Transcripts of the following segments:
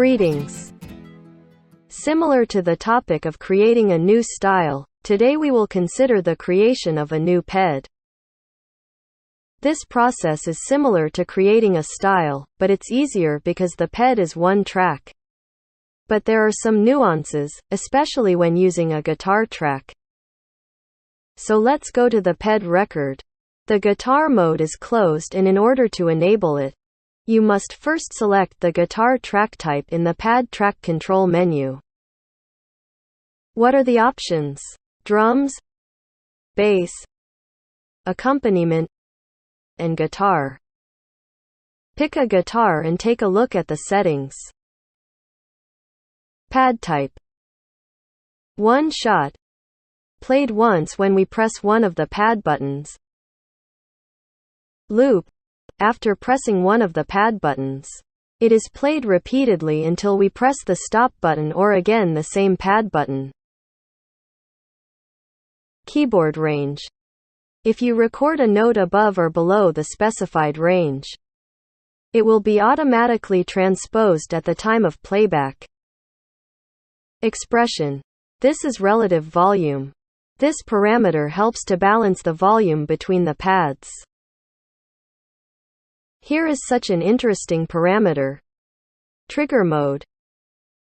Greetings. Similar to the topic of creating a new style, today we will consider the creation of a new PED. This process is similar to creating a style, but it's easier because the PED is one track. But there are some nuances, especially when using a guitar track. So let's go to the PED record. The guitar mode is closed, and in order to enable it, you must first select the guitar track type in the pad track control menu. What are the options? Drums, bass, accompaniment, and guitar. Pick a guitar and take a look at the settings. Pad type. One shot. Played once when we press one of the pad buttons. Loop. After pressing one of the pad buttons, it is played repeatedly until we press the stop button or again the same pad button. Keyboard range. If you record a note above or below the specified range, it will be automatically transposed at the time of playback. Expression. This is relative volume. This parameter helps to balance the volume between the pads. Here is such an interesting parameter. Trigger mode.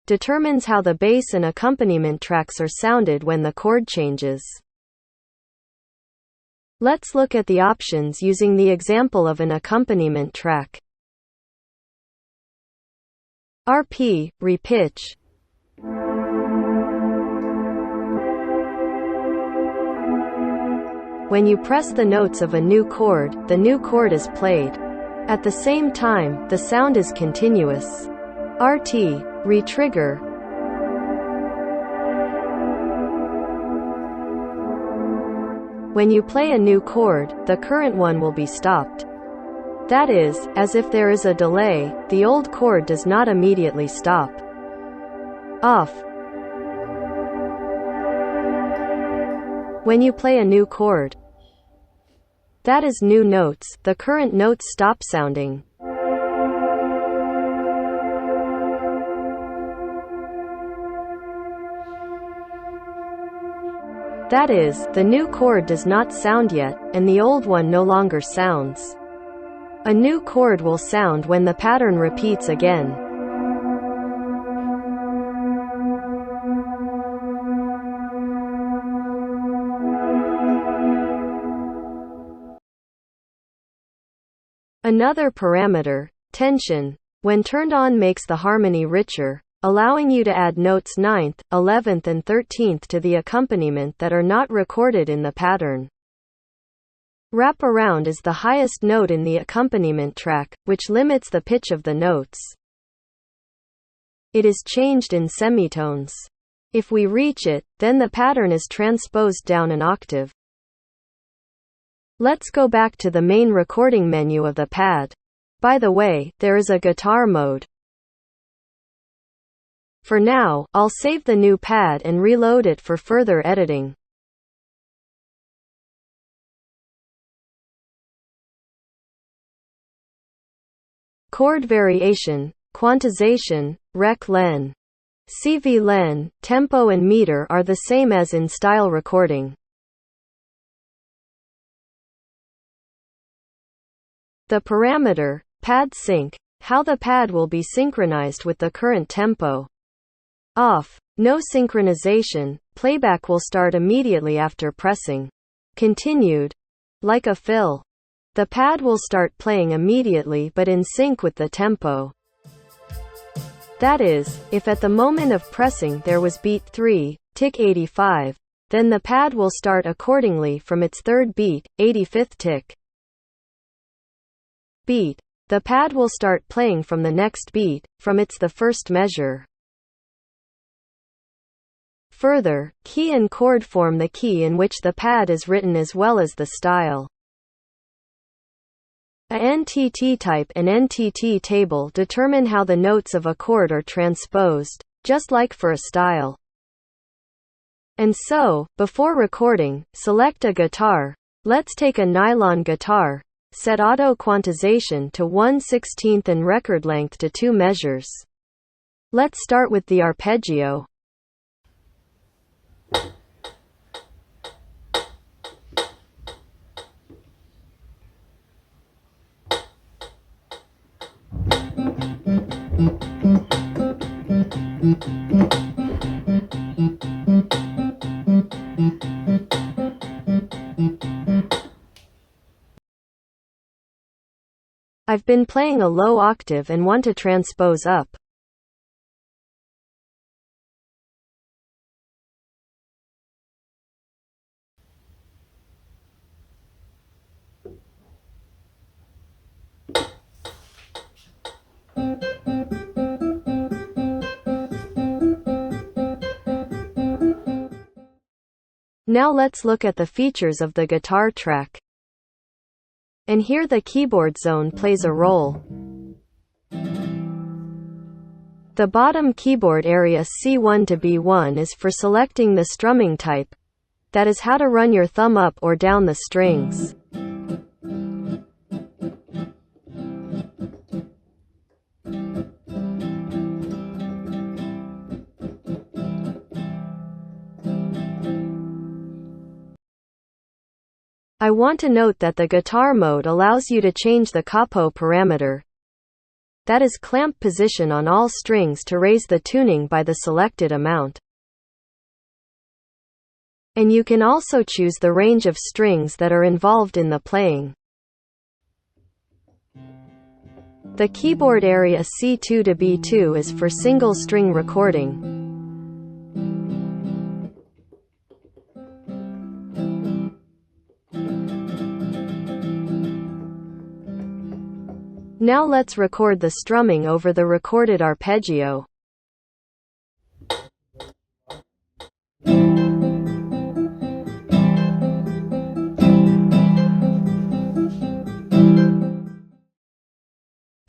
Determines how the bass and accompaniment tracks are sounded when the chord changes. Let's look at the options using the example of an accompaniment track. RP, repitch. When you press the notes of a new chord, the new chord is played. At the same time, the sound is continuous. RT, retrigger. When you play a new chord, the current one will be stopped. That is, as if there is a delay, the old chord does not immediately stop. Off. When you play a new chord, that is new notes, the current notes stop sounding. That is, the new chord does not sound yet, and the old one no longer sounds. A new chord will sound when the pattern repeats again. Another parameter, tension, when turned on makes the harmony richer, allowing you to add notes 9th, 11th and 13th to the accompaniment that are not recorded in the pattern. Wrap around is the highest note in the accompaniment track, which limits the pitch of the notes. It is changed in semitones. If we reach it, then the pattern is transposed down an octave. Let's go back to the main recording menu of the pad. By the way, there is a guitar mode. For now, I'll save the new pad and reload it for further editing. Chord variation, quantization, rec len. CV len, tempo and meter are the same as in style recording. The parameter, pad sync, how the pad will be synchronized with the current tempo. Off, no synchronization, playback will start immediately after pressing. Continued, like a fill. The pad will start playing immediately but in sync with the tempo. That is, if at the moment of pressing there was beat 3, tick 85, then the pad will start accordingly from its third beat, 85th tick. Beat. The pad will start playing from the next beat, from its the first measure. Further, key and chord form the key in which the pad is written as well as the style. A NTT type and NTT table determine how the notes of a chord are transposed, just like for a style. And so, before recording, select a guitar. Let's take a nylon guitar. Set auto quantization to 1/16 and record length to 2 measures. Let's start with the arpeggio. I've been playing a low octave and want to transpose up. Now let's look at the features of the guitar track. And here the keyboard zone plays a role. The bottom keyboard area C1 to B1 is for selecting the strumming type. That is how to run your thumb up or down the strings. I want to note that the guitar mode allows you to change the capo parameter. That is clamp position on all strings to raise the tuning by the selected amount. And you can also choose the range of strings that are involved in the playing. The keyboard area C2 to B2 is for single string recording. Now let's record the strumming over the recorded arpeggio.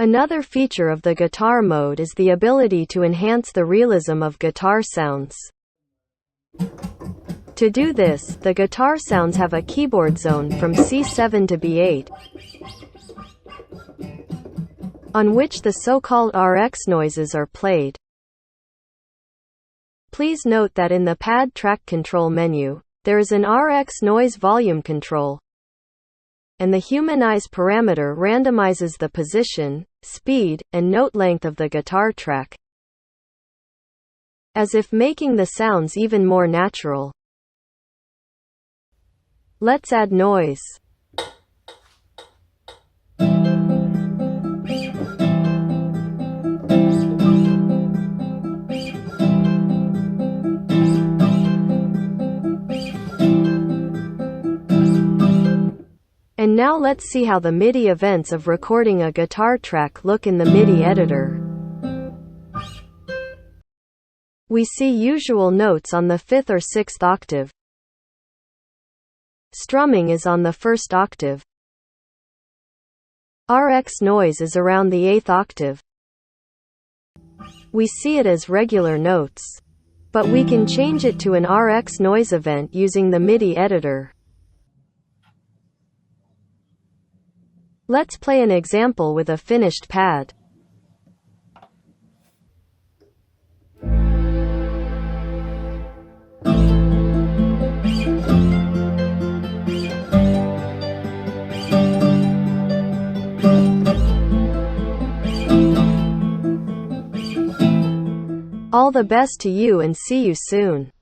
Another feature of the guitar mode is the ability to enhance the realism of guitar sounds. To do this, the guitar sounds have a keyboard zone from C7 to B8, on which the so-called RX noises are played. Please note that in the pad track control menu, there is an RX noise volume control, and the humanize parameter randomizes the position, speed, and note length of the guitar track, as if making the sounds even more natural. Let's add noise. And now let's see how the MIDI events of recording a guitar track look in the MIDI editor. We see usual notes on the 5th or 6th octave. Strumming is on the 1st octave. RX noise is around the 8th octave. We see it as regular notes, but we can change it to an RX noise event using the MIDI editor. Let's play an example with a finished pad. All the best to you and see you soon.